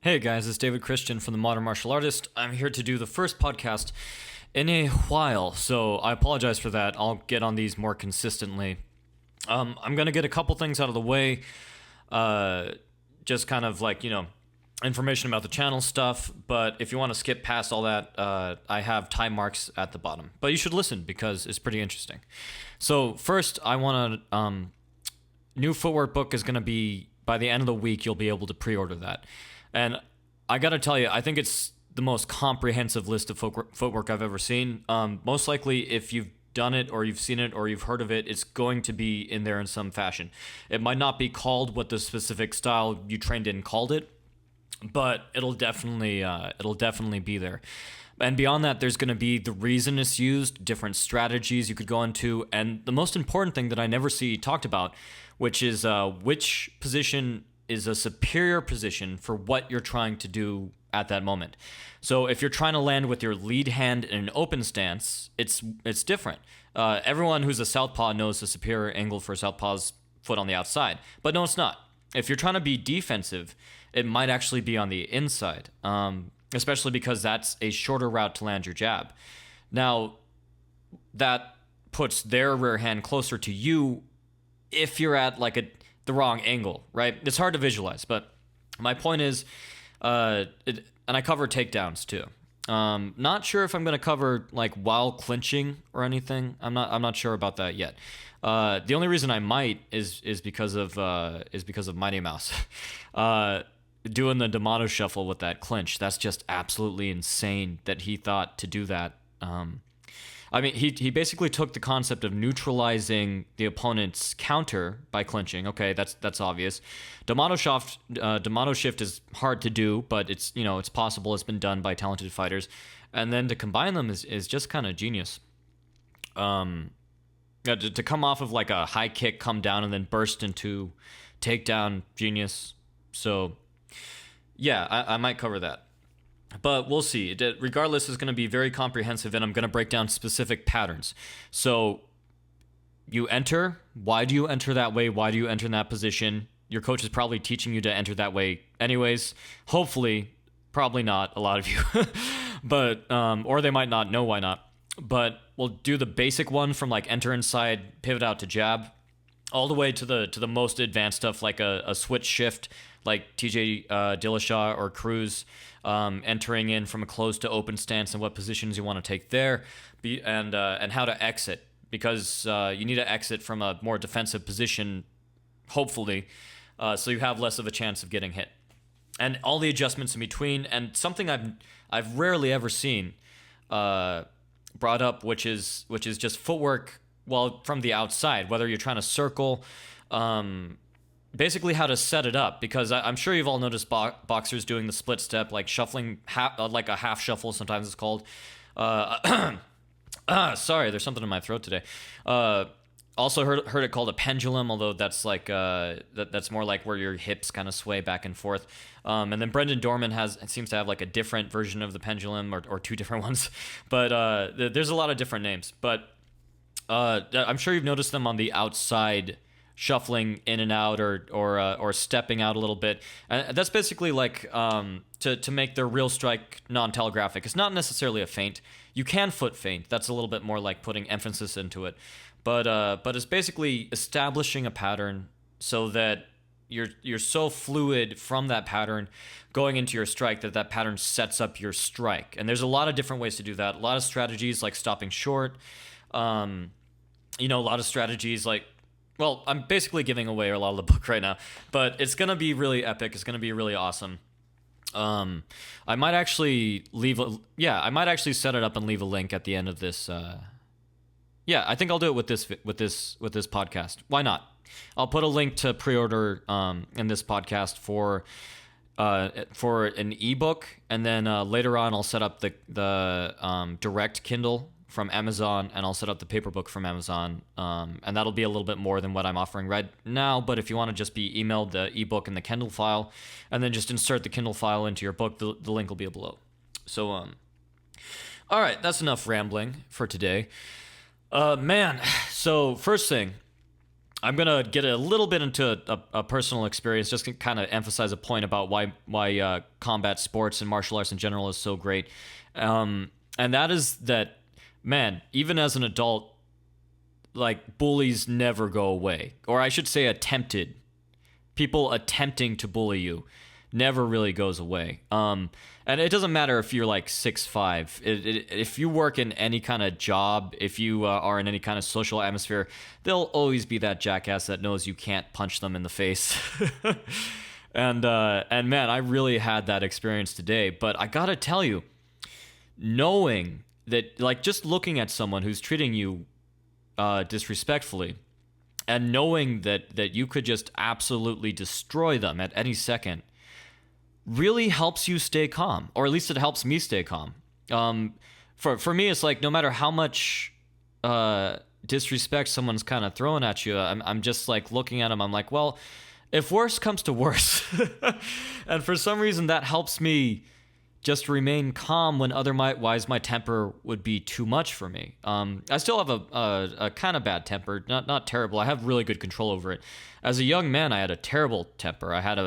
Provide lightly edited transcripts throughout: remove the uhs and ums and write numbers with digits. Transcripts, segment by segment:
Hey guys, it's David Christian from the Modern Martial Artist. I'm here to do the first podcast in a while, so I apologize for that. I'll get on these more consistently. I'm gonna get a couple things out of the way, uh, just kind of like information about the channel stuff. But if you want to skip past all that, I have time marks at the bottom. But you should listen because it's pretty interesting. So first, I want to new Footwork Book is gonna be by the end of the week. You'll be able to pre-order that. And I gotta tell you, I think it's the most comprehensive list of footwork I've ever seen. Most likely, if you've done it or you've seen it or you've heard of it, it's going to be in there in some fashion. It might not be called what the specific style you trained in called it, but it'll definitely be there. And beyond that, there's going to be the reason it's used, different strategies you could go into, and the most important thing that I never see talked about, which is which position is a superior position for what you're trying to do at that moment. So if you're trying to land with your lead hand in an open stance, it's different. Everyone who's a southpaw knows the superior angle for a southpaw's foot on the outside, but no, it's not. If you're trying to be defensive, it might actually be on the inside, especially because that's a shorter route to land your jab. Now, that puts their rear hand closer to you if you're at the wrong angle, right? It's hard to visualize, but my point is, and I cover takedowns too. Not sure if I'm going to cover like while clinching or anything. I'm not sure about that yet. The only reason I might is because of Mighty Mouse. Doing the D'Amato shuffle with that clinch, that's just absolutely insane that he thought to do that. I mean, he basically took the concept of neutralizing the opponent's counter by clinching. Okay, that's obvious. D'Amato shift is hard to do, but it's possible. It's been done by talented fighters, and then to combine them is just kind of genius. To come off of like a high kick, come down, and then burst into takedown, genius. So yeah, I might cover that. But we'll see. Regardless, it's going to be very comprehensive, and I'm going to break down specific patterns. So you enter. Why do you enter that way? Why do you enter in that position? Your coach is probably teaching you to enter that way anyways. Hopefully, probably not, a lot of you. But, or they might not know why not. But we'll do the basic one from like enter inside, pivot out to jab, all the way to the most advanced stuff like a switch shift, like TJ Dillashaw or Cruz, entering in from a closed to open stance and what positions you want to take there, and how to exit, because you need to exit from a more defensive position, hopefully, so you have less of a chance of getting hit, and all the adjustments in between, and something I've rarely ever seen brought up, which is just footwork. Well, from the outside, whether you're trying to circle, basically how to set it up, because I'm sure you've all noticed boxers doing the split step, like shuffling, like a half shuffle, sometimes it's called. Sorry, there's something in my throat today. Also heard it called a pendulum, although that's like that's more like where your hips kind of sway back and forth. And then Brendan Dorman seems to have like a different version of the pendulum, or two different ones. But there's a lot of different names. But I'm sure you've noticed them on the outside, shuffling in and out, or stepping out a little bit. And that's basically like to make their real strike non-telegraphic. It's not necessarily a feint. You can foot feint. That's a little bit more like putting emphasis into it. But it's basically establishing a pattern so that you're so fluid from that pattern going into your strike that pattern sets up your strike. And there's a lot of different ways to do that. A lot of strategies like stopping short. A lot of strategies like, well, I'm basically giving away a lot of the book right now, but it's going to be really epic. It's going to be really awesome. I might actually set it up and leave a link at the end of this. I think I'll do it with this podcast. Why not? I'll put a link to pre-order in this podcast for an ebook, and then later on I'll set up the direct Kindle from Amazon, and I'll set up the paper book from Amazon, and that'll be a little bit more than what I'm offering right now. But if you want to just be emailed the ebook and the Kindle file, and then just insert the Kindle file into your book, the link will be below. So, all right, that's enough rambling for today. Man, so first thing, I'm gonna get a little bit into a personal experience, just to kind of emphasize a point about why combat sports and martial arts in general is so great, and that is that, man, even as an adult, like, bullies never go away, or I should say, attempted. People attempting to bully you never really goes away. And it doesn't matter if you're like 6'5". If you work in any kind of job, if you are in any kind of social atmosphere, there'll always be that jackass that knows you can't punch them in the face. And man, I really had that experience today. But I gotta tell you, knowing that, like, just looking at someone who's treating you disrespectfully, and knowing that you could just absolutely destroy them at any second, really helps you stay calm, or at least it helps me stay calm. For me, it's like, no matter how much disrespect someone's kind of throwing at you, I'm just like looking at them. I'm like, well, if worse comes to worse, and for some reason that helps me just remain calm when otherwise my temper would be too much for me. I still have a kind of bad temper, not terrible. I have really good control over it. As a young man, I had a terrible temper. I had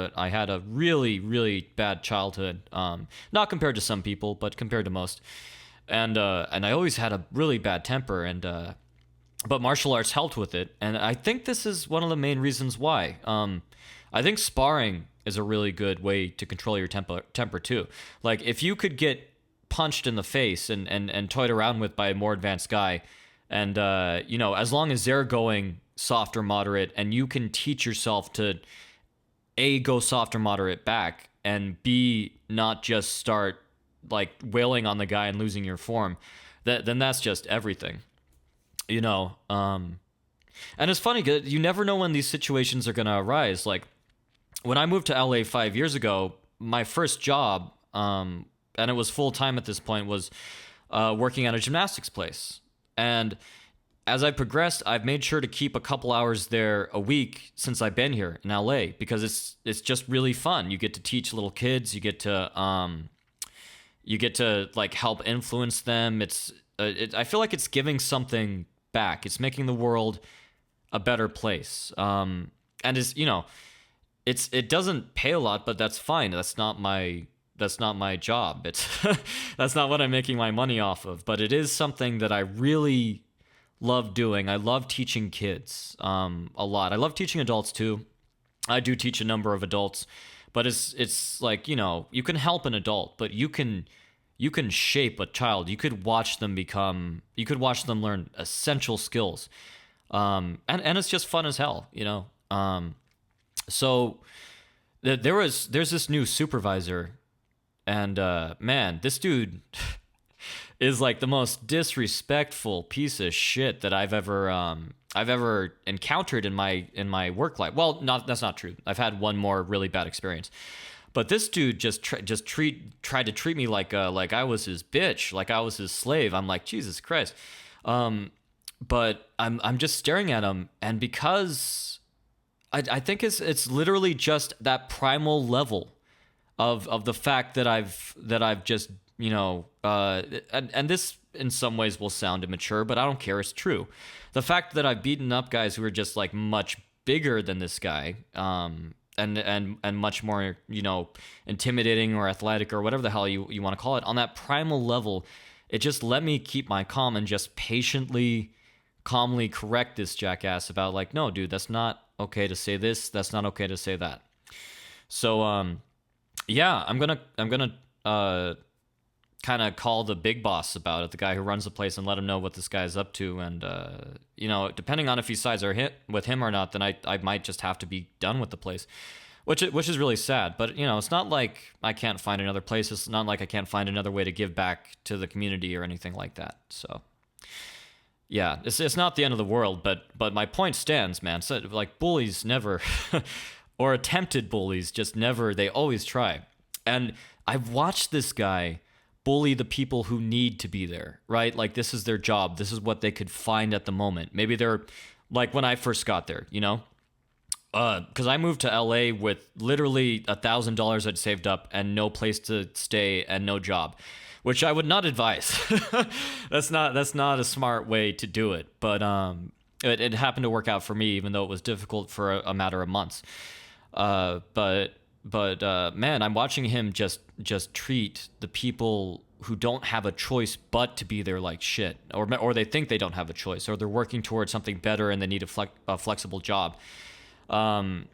a really, really bad childhood. Not compared to some people, but compared to most. And I always had a really bad temper, but martial arts helped with it. And I think this is one of the main reasons why. I think sparring is a really good way to control your temper too. Like, if you could get punched in the face and toyed around with by a more advanced guy, and as long as they're going soft or moderate, and you can teach yourself to A, go soft or moderate back, and B, not just start like wailing on the guy and losing your form, then that's just everything. And it's funny, 'cause you never know when these situations are gonna arise. Like, when I moved to LA 5 years ago, my first job, and it was full time at this point, was working at a gymnastics place. And as I progressed, I've made sure to keep a couple hours there a week since I've been here in LA, because it's just really fun. You get to teach little kids. You get to like help influence them. I feel like it's giving something back. It's making the world a better place. And it doesn't pay a lot, but that's fine. That's not my job. It's that's not what I'm making my money off of. But it is something that I really love doing. I love teaching kids a lot. I love teaching adults too. I do teach a number of adults, but it's like, you can help an adult, but you can shape a child. You could watch them learn essential skills. And it's just fun as hell, So there's this new supervisor, and man, this dude is like the most disrespectful piece of shit that I've ever encountered in my work life. Well, that's not true. I've had one more really bad experience, but this dude tried to treat me like I was his bitch, like I was his slave. I'm like, Jesus Christ. But I'm just staring at him, and because I think it's literally just that primal level of the fact that I've just, and this in some ways will sound immature, but I don't care. It's true. The fact that I've beaten up guys who are just like much bigger than this guy, and much more, intimidating or athletic or whatever the hell you want to call it, on that primal level, it just let me keep my calm and just calmly correct this jackass about, like, no, dude, that's not okay to say this. That's not okay to say that. So, yeah, I'm gonna kind of call the big boss about it, the guy who runs the place, and let him know what this guy's up to. And depending on if he sides with him or not, then I might just have to be done with the place, which is really sad. But it's not like I can't find another place. It's not like I can't find another way to give back to the community or anything like that. So yeah, it's not the end of the world, but my point stands, man. So, like, bullies never, or attempted bullies just never, they always try. And I've watched this guy bully the people who need to be there, right? Like, this is their job. This is what they could find at the moment. Maybe they're, like, when I first got there, because I moved to LA with literally $1,000 I'd saved up and no place to stay and no job, which I would not advise. That's not a smart way to do it. But It happened to work out for me, even though it was difficult for a matter of months. But man, I'm watching him just treat the people who don't have a choice but to be there like shit, or they think they don't have a choice, or they're working towards something better and they need a flexible job. And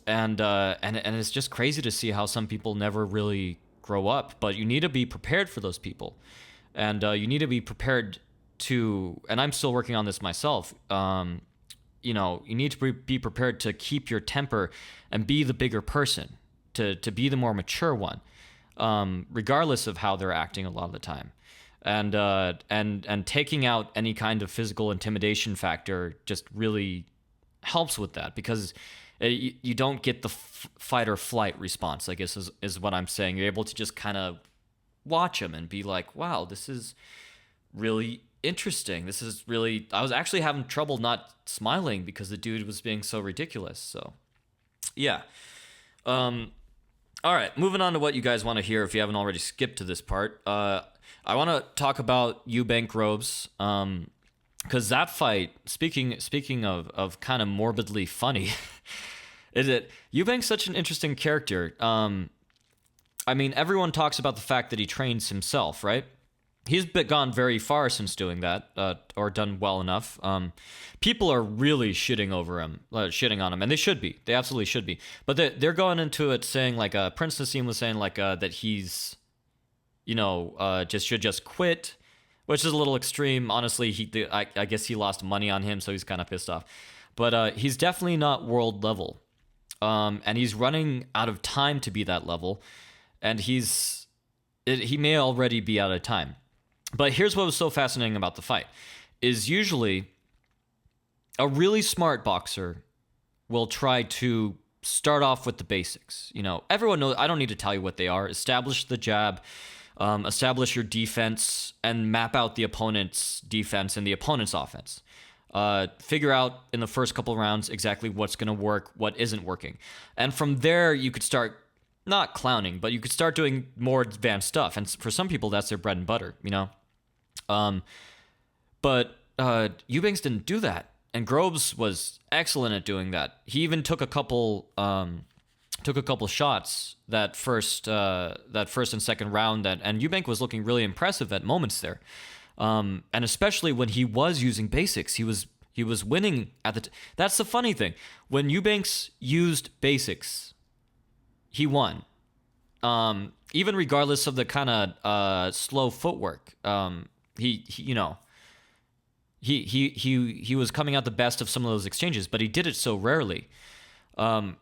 it's just crazy to see how some people never really grow up. But you need to be prepared for those people, and you need to be prepared to. And I'm still working on this myself. You need to be prepared to keep your temper and be the bigger person, to be the more mature one, regardless of how they're acting a lot of the time. And taking out any kind of physical intimidation factor just really helps with that, because you don't get the fight or flight response, I guess is what I'm saying. You're able to just kind of watch them and be like, wow, this is really interesting. This is really, I was actually having trouble not smiling because the dude was being so ridiculous. So yeah. All right, moving on to what you guys want to hear if you haven't already skipped to this part. I want to talk about Eubanks Groves, because that fight, speaking of kind of morbidly funny, Eubanks such an interesting character. I mean, everyone talks about the fact that he trains himself, right? He's gone very far since doing that, or done well enough. People are really shitting on him, and they should be. They absolutely should be. But they're going into it saying, like, Prince Nassim was saying, like, that he's, should quit, which is a little extreme. Honestly, I guess he lost money on him, so he's kind of pissed off. But he's definitely not world level, and he's running out of time to be that level, and he may already be out of time. But here's what was so fascinating about the fight, is usually a really smart boxer will try to start off with the basics. Everyone knows, I don't need to tell you what they are. Establish the jab, establish your defense, and map out the opponent's defense and the opponent's offense. Figure out in the first couple rounds exactly what's going to work, what isn't working. And from there, you could start not clowning, but you could start doing more advanced stuff. And for some people, that's their bread and butter, But Eubanks didn't do that, and Groves was excellent at doing that. He even took a couple shots that first and second round, and Eubanks was looking really impressive at moments there, and especially when he was using basics, he was winning at that's the funny thing. When Eubanks used basics, he won, even regardless of the kind of slow footwork. He was coming out the best of some of those exchanges, but he did it so rarely. I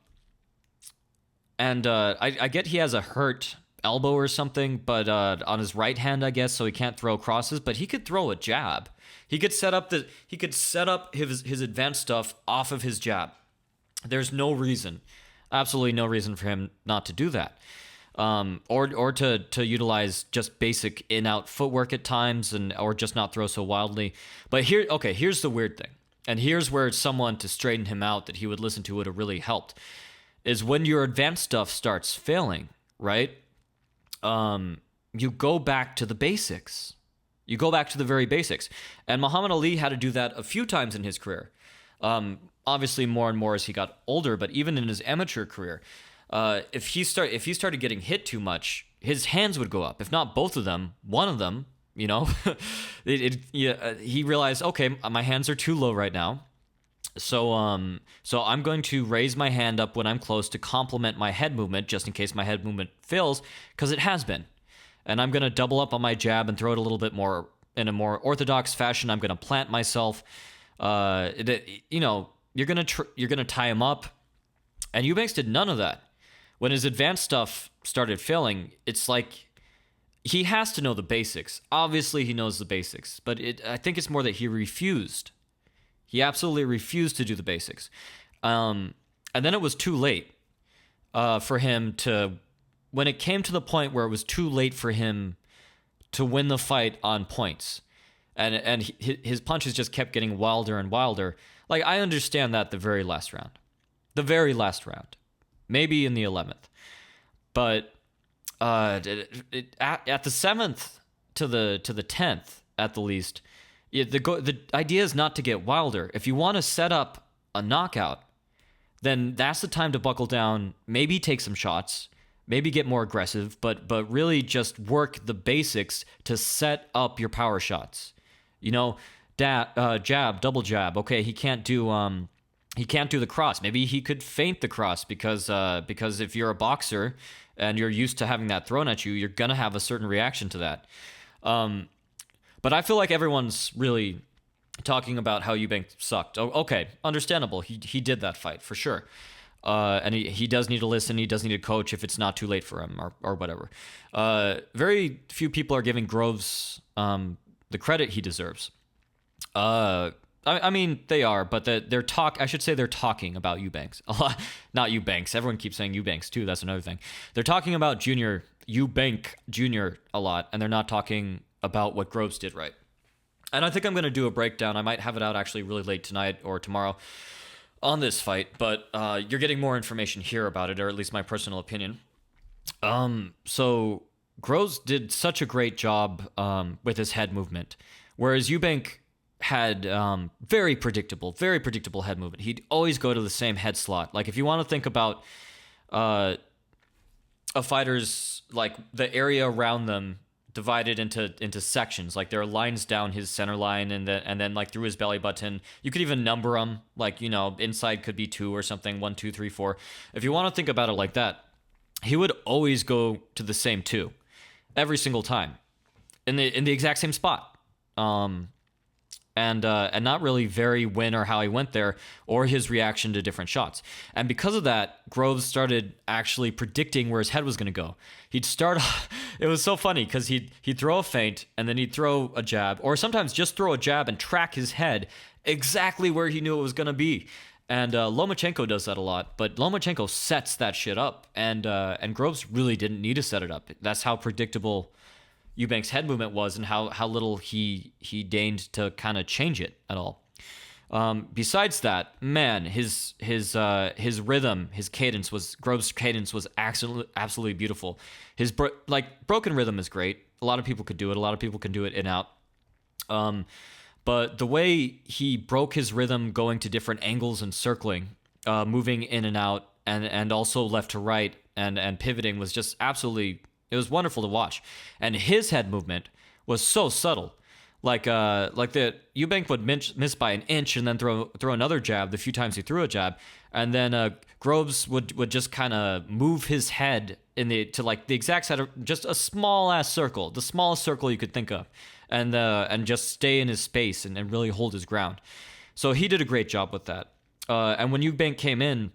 get he has a hurt elbow or something, but on his right hand, I guess, so he can't throw crosses, but he could throw a jab. He could set up his advanced stuff off of his jab. There's absolutely no reason for him not to do that. Or to utilize just basic in-out footwork at times, or just not throw so wildly. But here's the weird thing, and here's where someone to straighten him out that he would listen to would have really helped, is when your advanced stuff starts failing, right? You go back to the basics. You go back to the very basics. And Muhammad Ali had to do that a few times in his career. Obviously more and more as he got older, but even in his amateur career, if he started getting hit too much, his hands would go up. If not both of them, one of them, he realized, okay, my hands are too low right now. So I'm going to raise my hand up when I'm close to complement my head movement, just in case my head movement fails, because it has been. And I'm going to double up on my jab and throw it a little bit more in a more orthodox fashion. I'm going to plant myself. You're going to tie him up. And Eubanks did none of that. When his advanced stuff started failing, it's like he has to know the basics. Obviously, he knows the basics, but I think it's more that he refused. He absolutely refused to do the basics. And then it was too late for him to... When it came to the point where it was too late for him to win the fight on points, and his punches just kept getting wilder and wilder, like, I understand that the very last round. Maybe in the 11th. But at the 7th to the 10th, at the least, The idea is not to get wilder. If you want to set up a knockout, then that's the time to buckle down, maybe take some shots, maybe get more aggressive, but really just work the basics to set up your power shots. Jab, double jab. Okay, he can't do the cross. Maybe he could feint the cross because if you're a boxer and you're used to having that thrown at you, you're gonna have a certain reaction to that. But I feel like everyone's really talking about how Eubanks sucked. Oh, okay, understandable. He did that fight for sure. And he does need to listen. He does need a coach if it's not too late for him or whatever. Very few people are giving Groves the credit he deserves. I mean, they are, but they're talking about Eubanks a lot. Not Eubanks. Everyone keeps saying Eubanks too. That's another thing. They're talking about Eubank Jr. a lot, and they're not talking about what Groves did right. And I think I'm going to do a breakdown. I might have it out actually really late tonight or tomorrow on this fight, but you're getting more information here about it, or at least my personal opinion. So Groves did such a great job with his head movement, whereas Eubank had very predictable head movement. He'd always go to the same head slot. Like if you want to think about a fighter's, like the area around them divided into sections, like there are lines down his center line and then like through his belly button. You could even number them, like, inside could be 2 or something, 1, 2, 3, 4. If you want to think about it like that, he would always go to the same 2 every single time in the exact same spot. And not really vary when or how he went there or his reaction to different shots. And because of that, Groves started actually predicting where his head was going to go. He'd start off, it was so funny because he'd throw a feint and then he'd throw a jab, or sometimes just throw a jab and track his head exactly where he knew it was going to be. And Lomachenko does that a lot, but Lomachenko sets that shit up, and Groves really didn't need to set it up. That's how predictable Eubanks' head movement was, and how little he deigned to kind of change it at all. Besides that, man, his rhythm, his cadence Groves' cadence was absolutely beautiful. His broken rhythm is great. A lot of people could do it. A lot of people can do it in out. But the way he broke his rhythm, going to different angles and circling, moving in and out, and also left to right, and pivoting was just absolutely. It was wonderful to watch. And his head movement was so subtle. Like the Eubank would miss by an inch and then throw another jab the few times he threw a jab. And then Groves would just kind of move his head to like the exact side of just a small ass circle, the smallest circle you could think of, and just stay in his space and really hold his ground. So he did a great job with that. And when Eubank came in,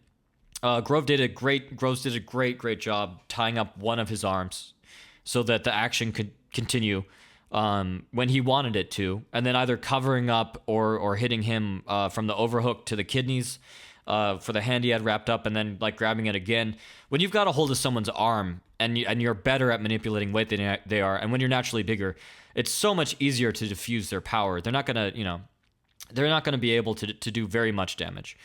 Groves did a great job tying up one of his arms so that the action could continue when he wanted it to, and then either covering up or hitting him from the overhook to the kidneys for the hand he had wrapped up, and then like grabbing it again. When you've got a hold of someone's arm and you're better at manipulating weight than they are, and when you're naturally bigger, it's so much easier to diffuse their power. They're not gonna be able to do very much damage.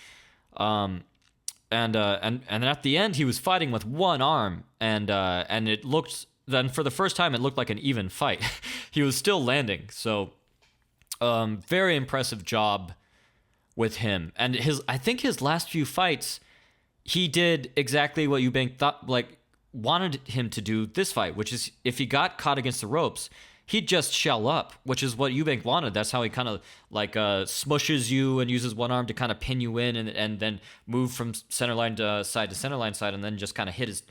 And at the end, he was fighting with one arm, and it looked then for the first time it looked like an even fight. He was still landing, so very impressive job with him. And I think his last few fights, he did exactly what Eubank wanted him to do this fight, which is if he got caught against the ropes, he'd just shell up, which is what Eubank wanted. That's how he kind of smushes you and uses one arm to kind of pin you in, and then move from center line side to center line side, and then just kind of hit his,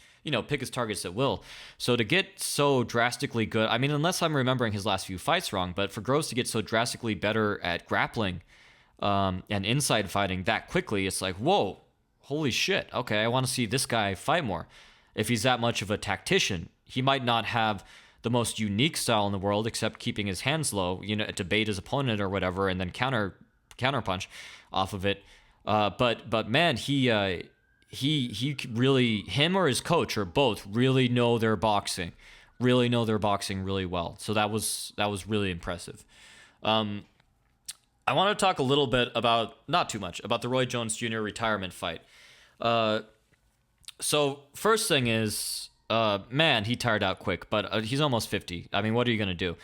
pick his targets at will. So to get so drastically good, I mean, unless I'm remembering his last few fights wrong, but for Groves to get so drastically better at grappling and inside fighting that quickly, it's like, whoa, holy shit. Okay, I want to see this guy fight more. If he's that much of a tactician, he might not have the most unique style in the world, except keeping his hands low, to bait his opponent or whatever, and then counter punch off of it. But man, he really, him or his coach or both really know their boxing really well. So that was really impressive. I want to talk a little bit not too much, about the Roy Jones Jr. retirement fight. So first thing is, man, he tired out quick, but he's almost 50. I mean, what are you going to do?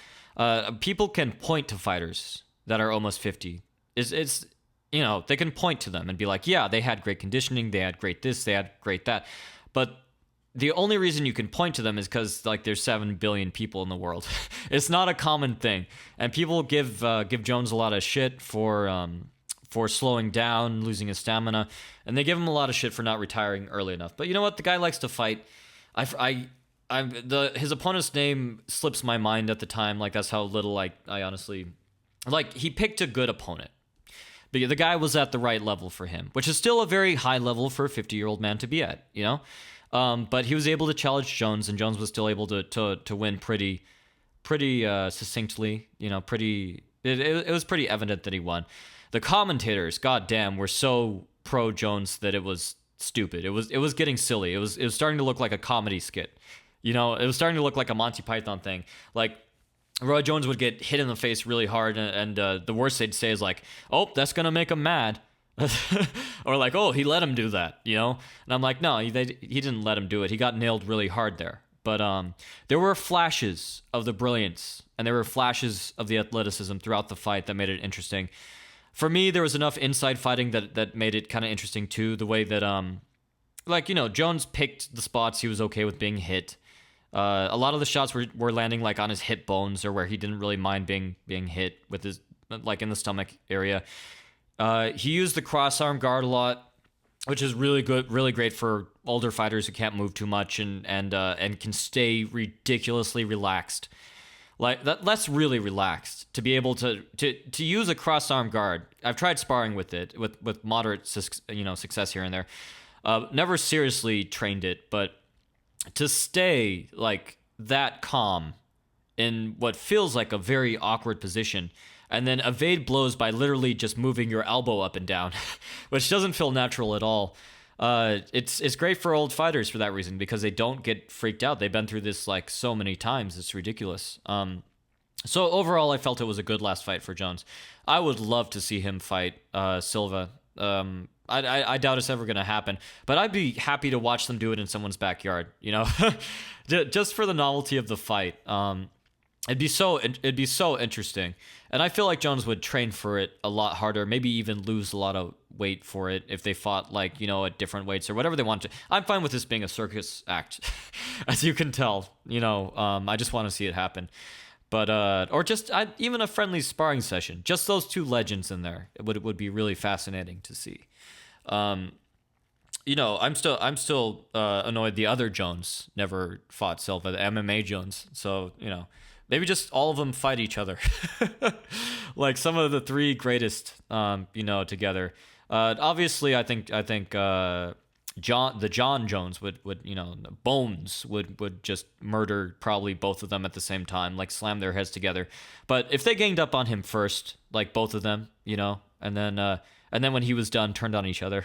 People can point to fighters that are almost 50 is they can point to them and be like, yeah, they had great conditioning, they had great this, they had great that. But the only reason you can point to them is because like there's 7 billion people in the world. It's not a common thing, and people give Jones a lot of shit for slowing down, losing his stamina, and they give him a lot of shit for not retiring early enough. But you know what? The guy likes to fight. His opponent's name slips my mind at the time. Like, that's how little I honestly, like, he picked a good opponent. But the guy was at the right level for him, which is still a very high level for a 50-year-old man to be at, But he was able to challenge Jones, and Jones was still able to win pretty succinctly. It was pretty evident that he won. The commentators, goddamn, were so pro Jones that it was stupid. It was getting silly. It was starting to look like a comedy skit. It was starting to look like a Monty Python thing. Like, Roy Jones would get hit in the face really hard, and the worst they'd say is like, "Oh, that's gonna make him mad," or like, "Oh, he let him do that," And I'm like, no, he didn't let him do it. He got nailed really hard there. But there were flashes of the brilliance, and there were flashes of the athleticism throughout the fight that made it interesting. For me, there was enough inside fighting that made it kind of interesting too. The way that Jones picked the spots he was okay with being hit. A lot of the shots were landing like on his hip bones, or where he didn't really mind being hit with his, like, in the stomach area. He used the cross arm guard a lot, which is really good, really great for older fighters who can't move too much and can stay ridiculously relaxed. Like that's really relaxed to be able to use a cross arm guard. I've tried sparring with it with moderate success here and there. Never seriously trained it, but to stay like that calm in what feels like a very awkward position, and then evade blows by literally just moving your elbow up and down, which doesn't feel natural at all. It's great for old fighters for that reason, because they don't get freaked out. They've been through this like so many times. It's ridiculous. So overall, I felt it was a good last fight for Jones. I would love to see him fight Silva. I doubt it's ever going to happen, but I'd be happy to watch them do it in someone's backyard, just for the novelty of the fight. It'd be so interesting. And I feel like Jones would train for it a lot harder, maybe even lose a lot of weight for it if they fought like, at different weights or whatever they want to. I'm fine with this being a circus act, as you can tell, I just want to see it happen. But, or just even a friendly sparring session, just those two legends in there. It would be really fascinating to see. I'm still annoyed the other Jones never fought Silva, the MMA Jones. So, maybe just all of them fight each other. Like some of the three greatest, together. Obviously I think John Jones would Bones would just murder probably both of them at the same time, like slam their heads together. But if they ganged up on him first, like both of them, and then when he was done, turned on each other.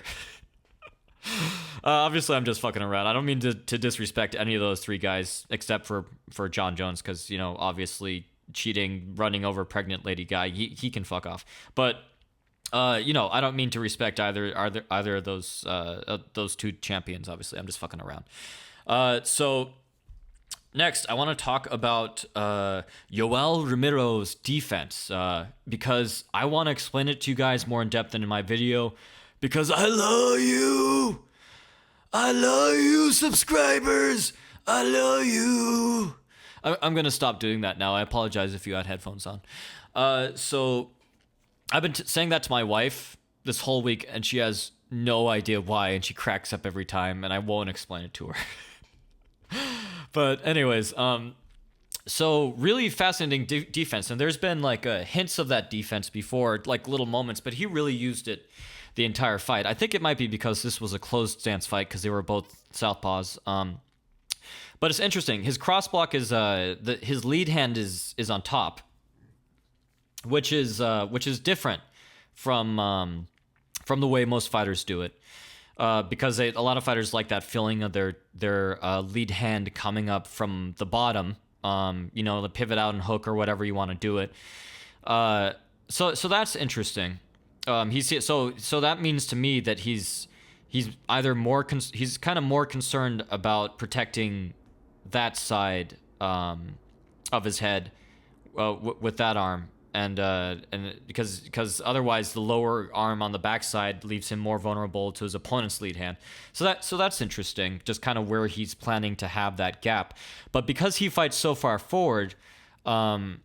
Obviously, I'm just fucking around. I don't mean to disrespect any of those three guys, except for John Jones, because obviously cheating, running over pregnant lady guy, he can fuck off. But I don't mean to respect either of those two champions. Obviously, I'm just fucking around. So next, I want to talk about Yoel Romero's defense, because I want to explain it to you guys more in depth than in my video. Because I love you, subscribers. I love you. I'm going to stop doing that now. I apologize if you had headphones on. So I've been saying that to my wife this whole week, and she has no idea why, and she cracks up every time, and I won't explain it to her. But anyways, so really fascinating defense, and there's been like hints of that defense before, like little moments, but he really used it the entire fight. I think it might be because this was a closed stance fight, because they were both southpaws. But it's interesting. His cross block is his lead hand is on top, which is different from the way most fighters do it, because a lot of fighters like that feeling of their lead hand coming up from the bottom, the pivot out and hook or whatever you want to do it. So that's interesting. So that means to me that he's either he's kind of more concerned about protecting that side of his head with that arm, and because otherwise the lower arm on the backside leaves him more vulnerable to his opponent's lead hand. So that's interesting, just kind of where he's planning to have that gap. But because he fights so far forward, and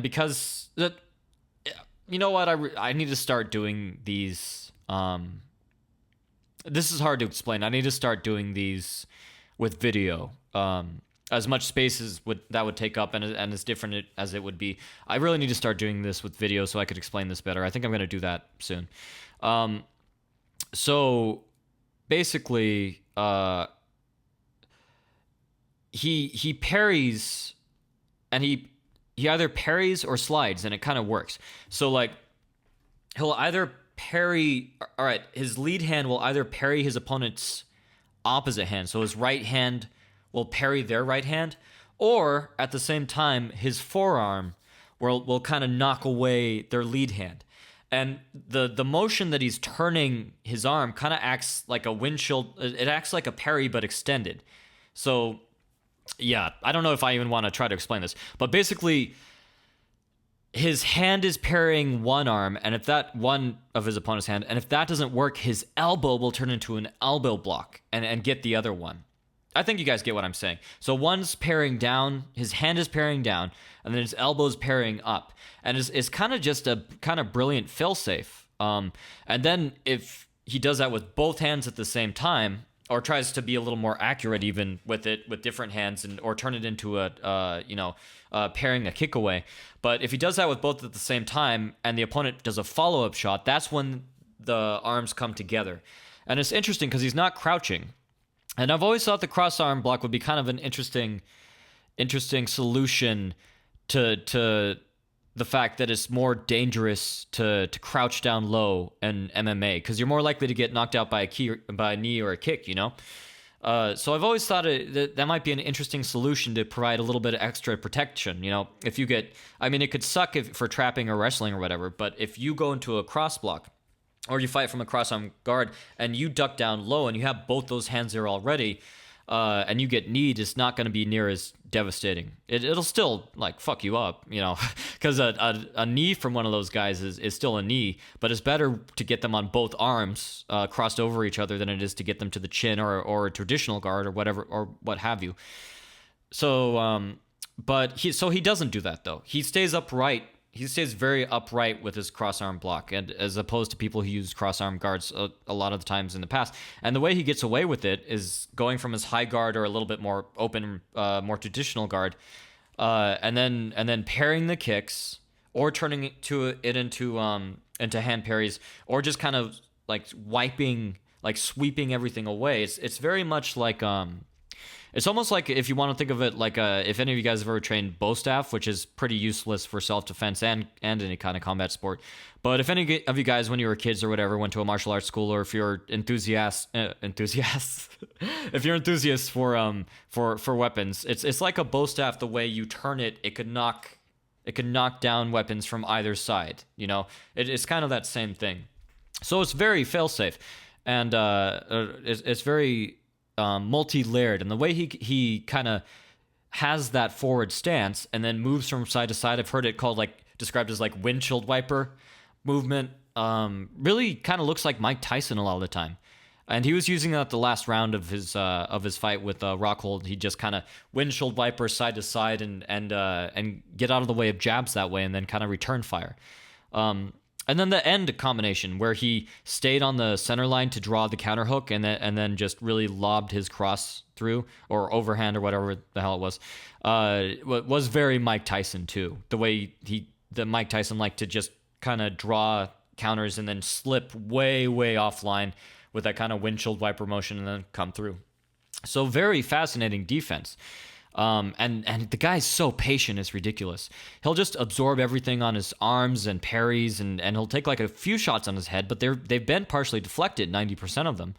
because that, you know what, I need to start doing these. This is hard to explain. I need to start doing these with video. As much space as that would take up, and as different as it would be, I really need to start doing this with video so I could explain this better. I think I'm going to do that soon. So basically, he parries, and he either parries or slides, and it kind of works. So like, he'll either parry. All right, his lead hand will either parry his opponent's opposite hand, so his right hand will parry their right hand, or at the same time, his forearm will kind of knock away their lead hand. And the motion that he's turning his arm kind of acts like a windshield. It acts like a parry, but extended. So, yeah, I don't know if I even want to try to explain this, but basically, his hand is parrying one arm, and if that one of his opponent's hand, and if that doesn't work, his elbow will turn into an elbow block and get the other one. I think you guys get what I'm saying. So one's parrying down, his hand is parrying down, and then his elbow's parrying up. And it's kind of just a kind of brilliant failsafe. And then if he does that with both hands at the same time, or tries to be a little more accurate even with it with different hands, or turn it into parrying a kick away. But if he does that with both at the same time, and the opponent does a follow-up shot, that's when the arms come together. And it's interesting because he's not crouching. And I've always thought the cross arm block would be kind of an interesting solution to the fact that it's more dangerous to crouch down low in MMA, because you're more likely to get knocked out by a knee or a kick, you know? So I've always thought that might be an interesting solution to provide a little bit of extra protection, you know? If you get, I mean, it could suck for trapping or wrestling or whatever, but if you go into a cross block, or you fight from a cross-arm guard, and you duck down low, and you have both those hands there already, and you get kneed, it's not going to be near as devastating. It'll still, like, fuck you up, you know, because a knee from one of those guys is still a knee, but it's better to get them on both arms crossed over each other than it is to get them to the chin or a traditional guard or whatever, or what have you. So, but he doesn't do that, though. He stays upright. He stays very upright with his cross-arm block, and as opposed to people who use cross-arm guards a lot of the times in the past. And the way he gets away with it is going from his high guard or a little bit more open, more traditional guard, and then parrying the kicks, or turning it into hand parries, or just kind of like sweeping everything away. It's very much like it's almost like, if you want to think of it like if any of you guys have ever trained bow staff, which is pretty useless for self-defense and any kind of combat sport. But if any of you guys, when you were kids or whatever, went to a martial arts school, or if you're enthusiasts, if you're enthusiasts for weapons, it's like a bow staff. The way you turn it, it could knock down weapons from either side. You know, it's kind of that same thing. So it's very fail-safe, and it's very multi-layered, and the way he kind of has that forward stance and then moves from side to side, I've heard it described as like windshield wiper movement, really kind of looks like Mike Tyson a lot of the time. And he was using that the last round of his fight with Rockhold. He just kind of windshield wiper side to side and get out of the way of jabs that way, and then kind of return fire. And then the end combination, where he stayed on the center line to draw the counter hook, and then just really lobbed his cross through, or overhand, or whatever the hell it was very Mike Tyson too. The way Mike Tyson liked to just kind of draw counters and then slip way offline with that kind of windshield wiper motion and then come through. So very fascinating defense. And the guy's so patient, it's ridiculous. He'll just absorb everything on his arms and parries, and he'll take like a few shots on his head, but they've been partially deflected, 90% of them.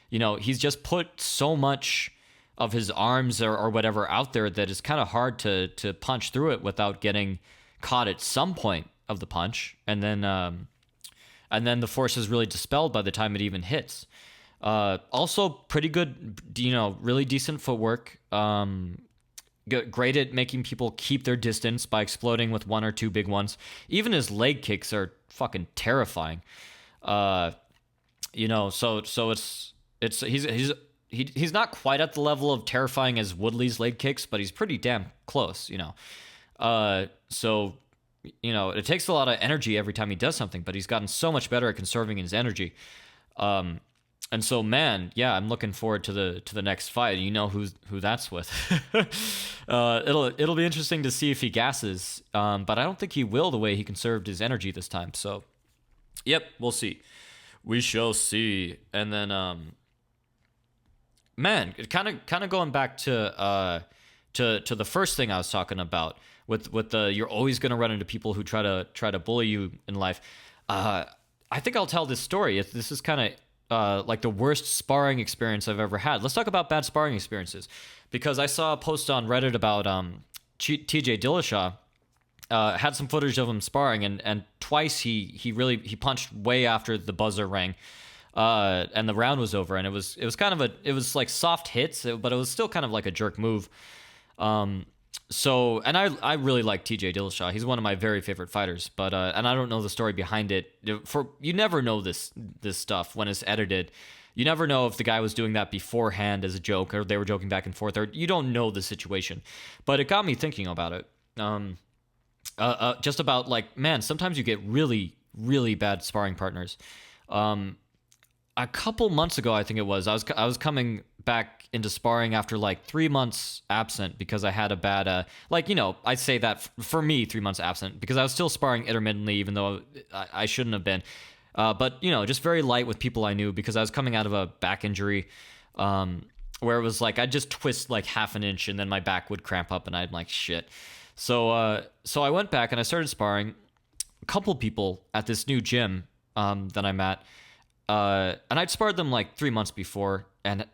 You know, he's just put so much of his arms or whatever out there that it's kind of hard to punch through it without getting caught at some point of the punch, and then the force is really dispelled by the time it even hits. Also pretty good, you know, really decent footwork. great at making people keep their distance by exploding with one or two big ones. Even his leg kicks are fucking terrifying. So he's not quite at the level of terrifying as Woodley's leg kicks, but he's pretty damn close. It takes a lot of energy every time he does something, but he's gotten so much better at conserving his energy. And so, man, yeah, I'm looking forward to the next fight. You know who that's with. It'll be interesting to see if he gasses, but I don't think he will the way he conserved his energy this time. So, yep, we'll see. We shall see. And then, man, kind of going back to the first thing I was talking about with the you're always going to run into people who try to bully you in life. I think I'll tell this story. This is kind of like the worst sparring experience I've ever had. Let's talk about bad sparring experiences, because I saw a post on Reddit about TJ Dillashaw. Had some footage of him sparring, and twice he punched way after the buzzer rang, and the round was over, and it was like soft hits, but it was still kind of like a jerk move. So, and I really like TJ Dillashaw. He's one of my very favorite fighters, but and I don't know the story behind it. You never know this stuff when it's edited. You never know if the guy was doing that beforehand as a joke, or they were joking back and forth, or you don't know the situation. But it got me thinking about it. Just about, like, man, sometimes you get really, really bad sparring partners. A couple months ago, I think it was, I was coming back into sparring after like 3 months absent because I had a bad, I say that for me, 3 months absent because I was still sparring intermittently, even though I shouldn't have been. But just very light with people I knew because I was coming out of a back injury, where it was like I'd just twist like half an inch and then my back would cramp up and I'd like shit. So I went back and I started sparring a couple people at this new gym that I'm at. And I'd sparred them like 3 months before, and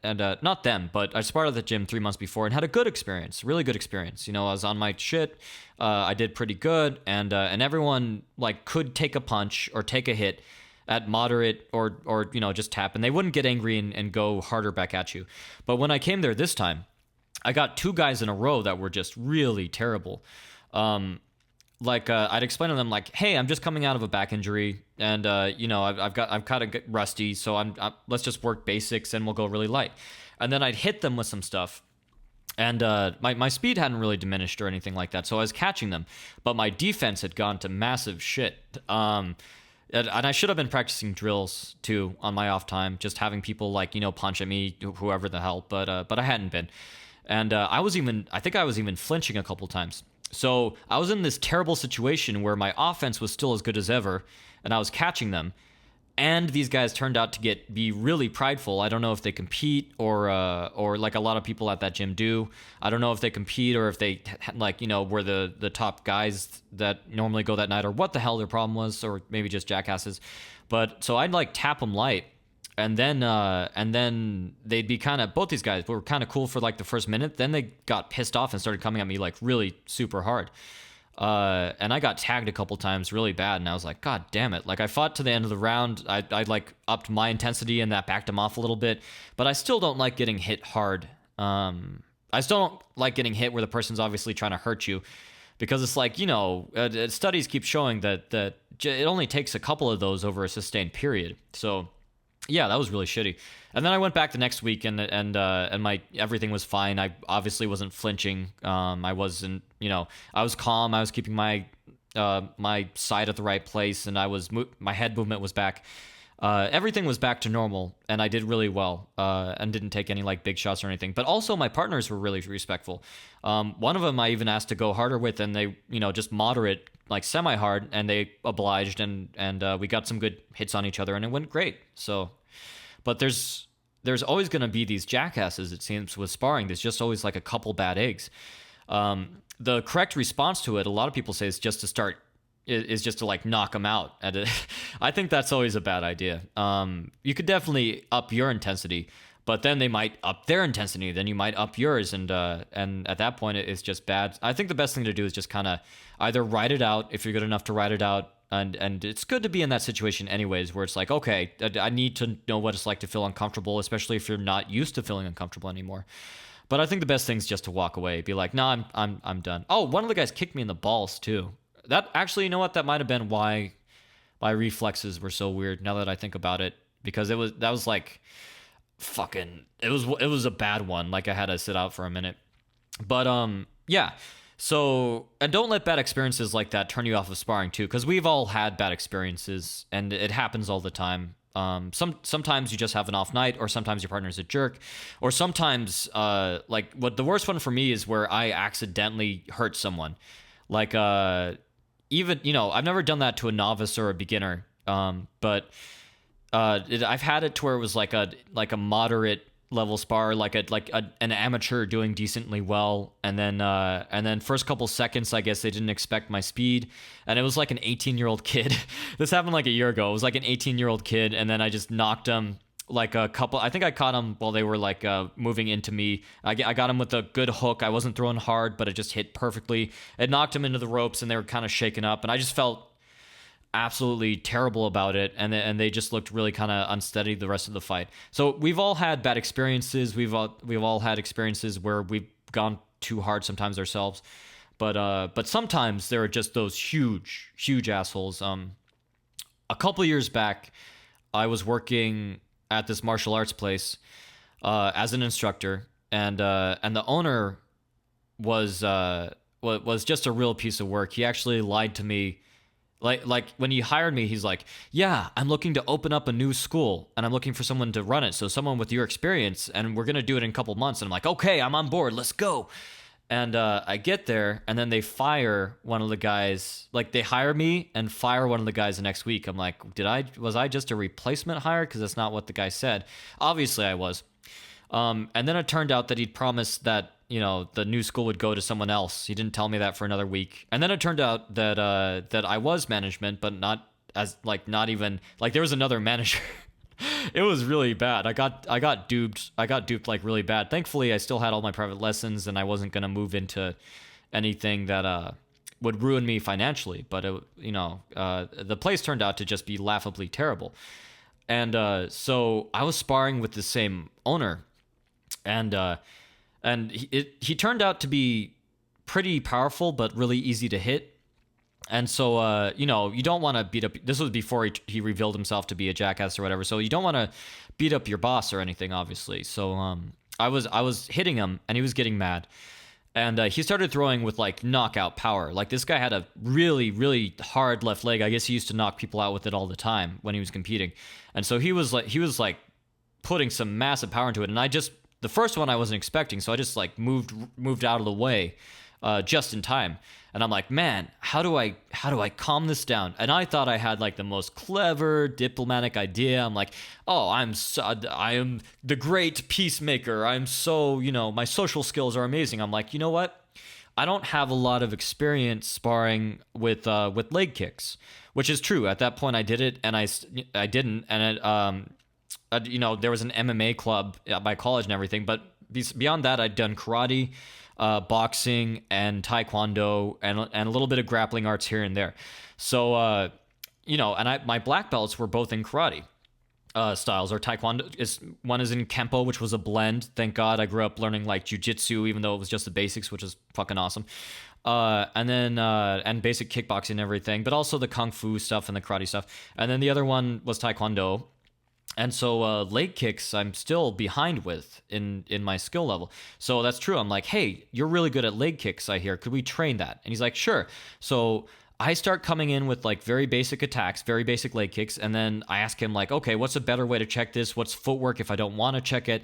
not them, but I sparred at the gym 3 months before and had a good experience, really good experience. I was on my shit. I did pretty good, and everyone like could take a punch or take a hit at moderate or just tap, and they wouldn't get angry and go harder back at you. But when I came there this time, I got two guys in a row that were just really terrible. I'd explain to them like, hey, I'm just coming out of a back injury, and I've kind of rusty, so I'm let's just work basics and we'll go really light. And then I'd hit them with some stuff, and my speed hadn't really diminished or anything like that, so I was catching them, but my defense had gone to massive shit. And I should have been practicing drills too on my off time, just having people like punch at me, whoever the hell, but I hadn't been, and I think I was even flinching a couple times. So I was in this terrible situation where my offense was still as good as ever, and I was catching them, and these guys turned out to be really prideful. I don't know if they compete or like a lot of people at that gym do. I don't know if they compete or if they were the top guys that normally go that night, or what the hell their problem was, or maybe just jackasses. But so I'd like tap them light. And then they'd be both these guys were kind of cool for like the first minute. Then they got pissed off and started coming at me like really super hard. And I got tagged a couple times really bad. And I was like, God damn it. Like I fought to the end of the round. I like upped my intensity and that backed them off a little bit. But I still don't like getting hit hard. I still don't like getting hit where the person's obviously trying to hurt you. Because it's like, studies keep showing that it only takes a couple of those over a sustained period. So yeah, that was really shitty. And then I went back the next week, and my everything was fine. I obviously wasn't flinching. I wasn't, I was calm. I was keeping my side at the right place, and my head movement was back. Everything was back to normal, and I did really well, and didn't take any like big shots or anything. But also my partners were really respectful. One of them I even asked to go harder with, and they, just moderate, like semi-hard, and they obliged, and we got some good hits on each other, and it went great. So, but there's always going to be these jackasses, it seems, with sparring. There's just always like a couple bad eggs. The correct response to it, a lot of people say, is just to like knock them out. And I think that's always a bad idea. You could definitely up your intensity, but then they might up their intensity. Then you might up yours, and at that point it's just bad. I think the best thing to do is just kind of either ride it out if you're good enough to ride it out, and it's good to be in that situation anyways, where it's like, okay, I need to know what it's like to feel uncomfortable, especially if you're not used to feeling uncomfortable anymore. But I think the best thing is just to walk away, be like, no, I'm done. Oh, one of the guys kicked me in the balls too. That actually, you know what? That might have been why my reflexes were so weird. Now that I think about it, because that was like fucking. It was a bad one. Like I had to sit out for a minute. But yeah. So, and don't let bad experiences like that turn you off of sparring too, because we've all had bad experiences, and it happens all the time. Sometimes you just have an off night, or sometimes your partner's a jerk, or sometimes like what the worst one for me is where I accidentally hurt someone. Like even I've never done that to a novice or a beginner, but I've had it to where it was like a moderate level spar, like an amateur doing decently well, and then first couple seconds I guess they didn't expect my speed, and it was like an 18-year-old kid. This happened like a year ago. It was like an 18-year-old kid, and then I just knocked him like a couple. I think I caught him while they were like moving into me. I got him with a good hook. I wasn't throwing hard, but it just hit perfectly. It knocked him into the ropes, and they were kind of shaken up, and I just felt absolutely terrible about it, and they just looked really kind of unsteady the rest of the fight. So we've all had bad experiences. We've all had experiences where we've gone too hard sometimes ourselves, but sometimes there are just those huge assholes. A couple years back, I was working at this martial arts place as an instructor, and the owner was just a real piece of work. He actually lied to me. Like when he hired me, he's like, yeah, I'm looking to open up a new school, and I'm looking for someone to run it. So someone with your experience, and we're going to do it in a couple months. And I'm like, okay, I'm on board. Let's go. And I get there, and then they fire one of the guys. Like they hire me and fire one of the guys the next week. I'm like, was I just a replacement hire? Because that's not what the guy said. Obviously I was. And then it turned out that he'd promised that the new school would go to someone else. He didn't tell me that for another week. And then it turned out that that I was management, but not even there was another manager. It was really bad. I got duped. I got duped like really bad. Thankfully, I still had all my private lessons, and I wasn't gonna move into anything that would ruin me financially. But the place turned out to just be laughably terrible. And so I was sparring with the same owner, and he turned out to be pretty powerful, but really easy to hit. And so, you don't want to beat up. This was before he revealed himself to be a jackass or whatever. So you don't want to beat up your boss or anything, obviously. So I was hitting him, and he was getting mad. And he started throwing with like knockout power. Like this guy had a really, really hard left leg. I guess he used to knock people out with it all the time when he was competing. And so he was like putting some massive power into it. And the first one I wasn't expecting, so I just like moved out of the way just in time. And I'm like, man, how do I calm this down? And I thought I had like the most clever diplomatic idea. I'm like, oh, I am the great peacemaker. I'm so, my social skills are amazing. I'm like, you know what? I don't have a lot of experience sparring with leg kicks, which is true. At that point, I did it, and I didn't, and it, there was an MMA club at my college and everything, but beyond that, I'd done karate, boxing, and taekwondo, and a little bit of grappling arts here and there. So, and my black belts were both in karate styles, or taekwondo. One is in kempo, which was a blend. Thank God I grew up learning like jujitsu, even though it was just the basics, which is fucking awesome. And then and basic kickboxing and everything, but also the kung fu stuff and the karate stuff. And then the other one was taekwondo. And so leg kicks I'm still behind with in my skill level. So that's true. I'm like, hey, you're really good at leg kicks, I hear. Could we train that? And he's like, sure. So I start coming in with like very basic attacks, very basic leg kicks. And then I ask him like, okay, what's a better way to check this? What's footwork if I don't want to check it?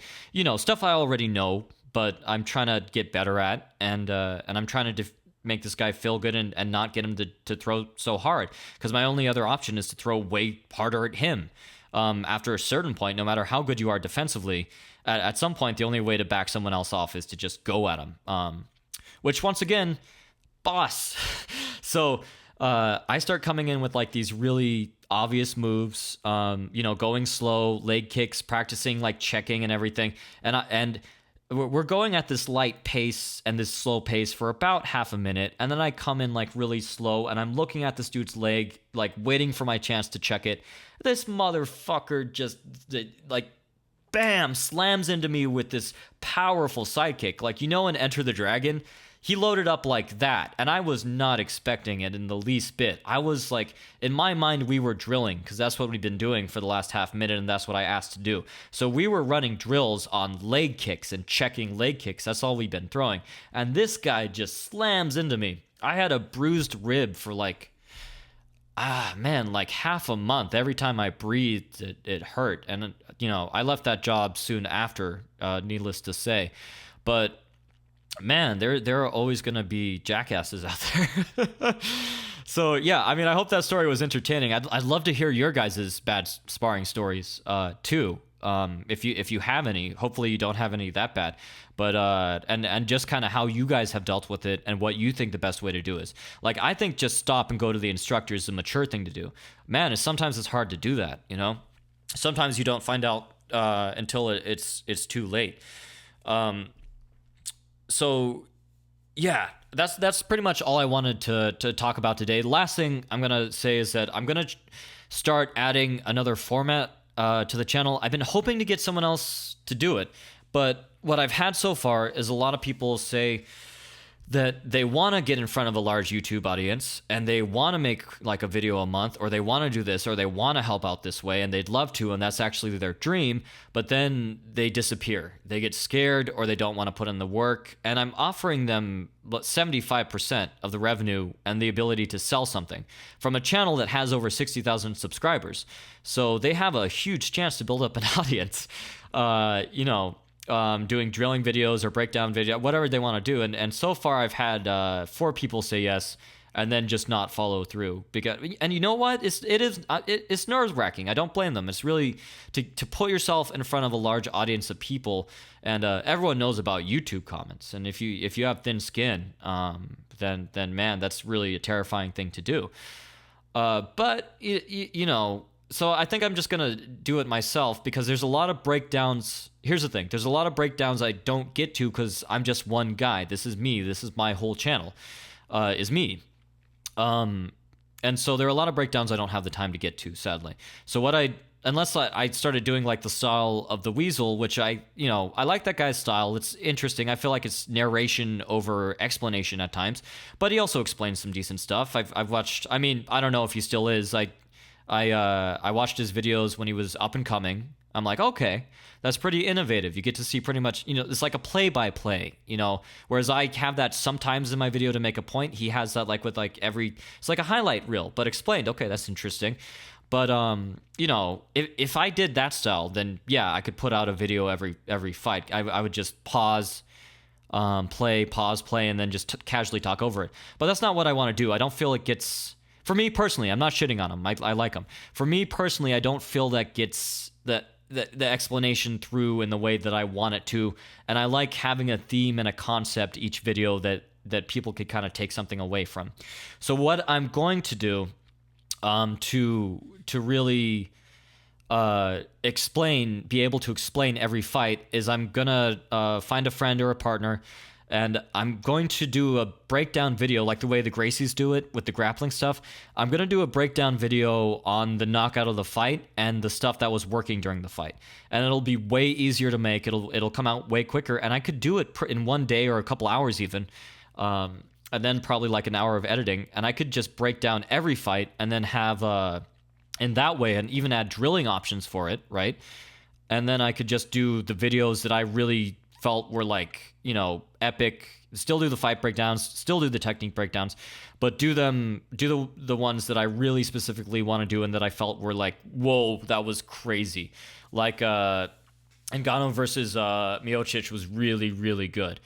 Stuff I already know, but I'm trying to get better at. And I'm trying to make this guy feel good and not get him to throw so hard. Because my only other option is to throw way harder at him. After a certain point, no matter how good you are defensively, at some point, the only way to back someone else off is to just go at them. Which, once again, boss. So I start coming in with like these really obvious moves, going slow, leg kicks, practicing like checking and everything. And we're going at this light pace and this slow pace for about half a minute. And then I come in like really slow, and I'm looking at this dude's leg, like waiting for my chance to check it. This motherfucker just like bam, slams into me with this powerful sidekick. Like, in Enter the Dragon, he loaded up like that, and I was not expecting it in the least bit. I was like, in my mind, we were drilling, because that's what we've been doing for the last half minute, and that's what I asked to do. So we were running drills on leg kicks and checking leg kicks. That's all we've been throwing. And this guy just slams into me. I had a bruised rib for like half a month. Every time I breathed, it hurt. And, I left that job soon after, needless to say. But man, there are always going to be jackasses out there. So, yeah, I mean, I hope that story was entertaining. I'd love to hear your guys' bad sparring stories, too. If you have any. Hopefully you don't have any that bad. But and just kind of how you guys have dealt with it and what you think the best way to do is. Like, I think just stop and go to the instructor is the mature thing to do. Man, sometimes it's hard to do that, Sometimes you don't find out until it's too late. So, yeah, that's pretty much all I wanted to talk about today. The last thing I'm going to say is that I'm going to start adding another format to the channel. I've been hoping to get someone else to do it, but what I've had so far is a lot of people say that they want to get in front of a large YouTube audience and they want to make like a video a month, or they want to do this, or they want to help out this way, and they'd love to, and that's actually their dream, but then they disappear. They get scared, or they don't want to put in the work, and I'm offering them 75% of the revenue and the ability to sell something from a channel that has over 60,000 subscribers. So they have a huge chance to build up an audience, doing drilling videos or breakdown video, whatever they want to do. And so far I've had 4 people say yes and then just not follow through. And you know what? It's nerve-wracking. I don't blame them. It's really to put yourself in front of a large audience of people, and everyone knows about YouTube comments. And if you have thin skin, then man, that's really a terrifying thing to do. But so I think I'm just going to do it myself, because there's a lot of breakdowns. Here's the thing. There's a lot of breakdowns I don't get to because I'm just one guy. This is me. This is my whole channel, is me. And so there are a lot of breakdowns I don't have the time to get to, sadly. So unless I started doing like the style of the Weasel, which I like that guy's style. It's interesting. I feel like it's narration over explanation at times, but he also explains some decent stuff. I've watched, I mean, I don't know if he still is. I watched his videos when he was up and coming. I'm like, okay, that's pretty innovative. You get to see pretty much, it's like a play-by-play, whereas I have that sometimes in my video to make a point. He has that like with like it's like a highlight reel, but explained. Okay, that's interesting. But, if I did that style, then yeah, I could put out a video every fight. I would just pause, play, and then just casually talk over it. But that's not what I want to do. I don't feel it gets... For me personally, I'm not shitting on him. I like him. For me personally, I don't feel that gets the explanation through in the way that I want it to. And I like having a theme and a concept each video that people could kind of take something away from. So what I'm going to do to really be able to explain every fight is I'm gonna find a friend or a partner, and I'm going to do a breakdown video like the way the Gracies do it with the grappling stuff. I'm going to do a breakdown video on the knockout of the fight and the stuff that was working during the fight. And it'll be way easier to make. It'll come out way quicker, and I could do it in one day or a couple hours even. And then probably like an hour of editing, and I could just break down every fight and then have in that way, and even add drilling options for it, right? And then I could just do the videos that I really felt were like, epic. Still do the fight breakdowns, still do the technique breakdowns, but do the ones that I really specifically want to do and that I felt were like, whoa, that was crazy. Like Ngannou versus Miocic was really, really good.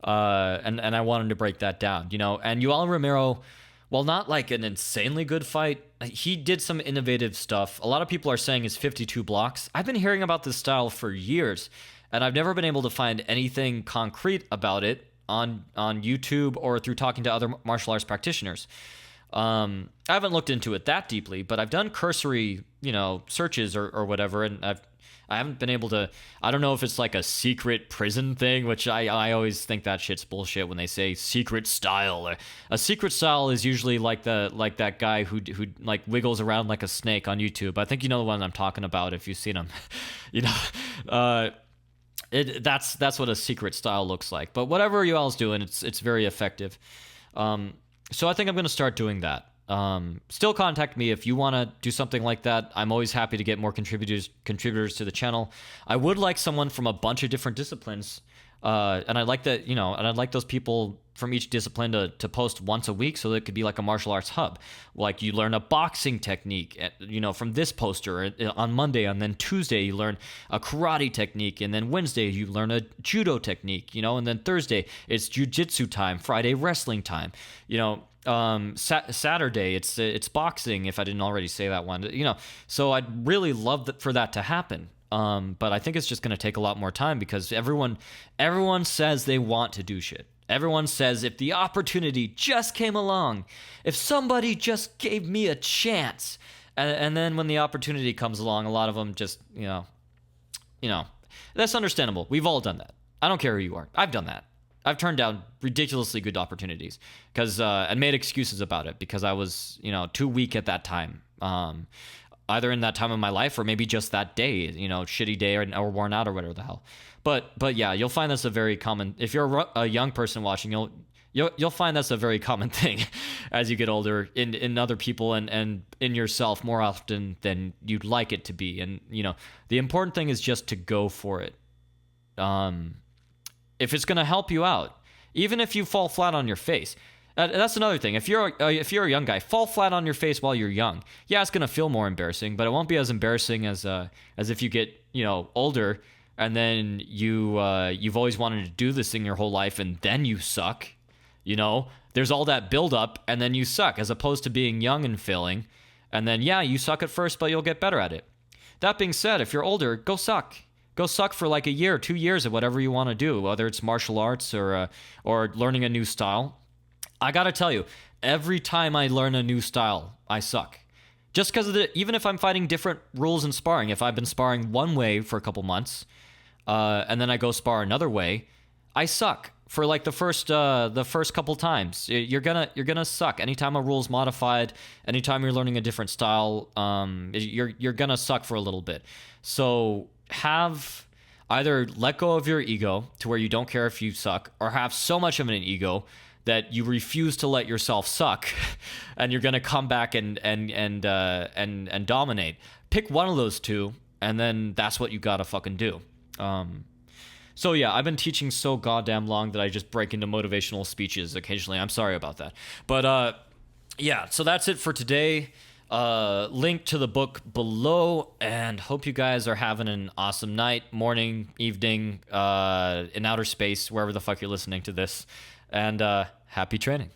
And I wanted to break that down, And Yoel Romero, while not like an insanely good fight, he did some innovative stuff. A lot of people are saying his 52 blocks. I've been hearing about this style for years, and I've never been able to find anything concrete about it on YouTube or through talking to other martial arts practitioners. I haven't looked into it that deeply, but I've done cursory, searches or whatever, and I haven't been able to. I don't know if it's like a secret prison thing, which I always think that shit's bullshit when they say secret style. Or a secret style is usually like that guy who like wiggles around like a snake on YouTube. I think you know the one I'm talking about if you've seen him. You know, that's what a secret style looks like. But whatever Yoel's doing, it's very effective. So I think I'm gonna start doing that. Still contact me if you want to do something like that. I'm always happy to get more contributors to the channel. I would like someone from a bunch of different disciplines, and I like that, and I'd like those people from each discipline to post once a week, so that it could be like a martial arts hub. Like you learn a boxing technique, from this poster on Monday, and then Tuesday you learn a karate technique, and then Wednesday you learn a judo technique, and then Thursday it's jiu-jitsu time, Friday wrestling time, Saturday it's boxing, if I didn't already say that one, so I'd really love for that to happen. But I think it's just going to take a lot more time because everyone says they want to do shit. Everyone says if the opportunity just came along, if somebody just gave me a chance, and then when the opportunity comes along, a lot of them just, that's understandable. We've all done that. I don't care who you are. I've done that. I've turned down ridiculously good opportunities and made excuses about it because I was, too weak at that time. Either in that time of my life or maybe just that day, shitty day or worn out or whatever the hell. But yeah, you'll find this a very common. If you're a young person watching, you'll find that's a very common thing as you get older in other people and in yourself more often than you'd like it to be. And the important thing is just to go for it. If it's going to help you out, even if you fall flat on your face. That's another thing. If you're a young guy, fall flat on your face while you're young. Yeah, it's gonna feel more embarrassing, but it won't be as embarrassing as if you get older and then you've always wanted to do this thing your whole life and then you suck. There's all that build up and then you suck, as opposed to being young and failing, and then you suck at first, but you'll get better at it. That being said, if you're older, go suck. Go suck for like a year, 2 years at whatever you want to do, whether it's martial arts or learning a new style. I gotta tell you, every time I learn a new style, I suck. Just because even if I'm fighting different rules in sparring, if I've been sparring one way for a couple months, and then I go spar another way, I suck for like the first couple times. You're gonna suck anytime a rule's modified. Anytime you're learning a different style, you're gonna suck for a little bit. So have either let go of your ego to where you don't care if you suck, or have so much of an ego that you refuse to let yourself suck, and you're gonna come back and dominate. Pick one of those two, and then that's what you gotta fucking do. So yeah, I've been teaching so goddamn long that I just break into motivational speeches occasionally. I'm sorry about that, but yeah. So that's it for today. Link to the book below, and hope you guys are having an awesome night, morning, evening, in outer space, wherever the fuck you're listening to this. And happy training.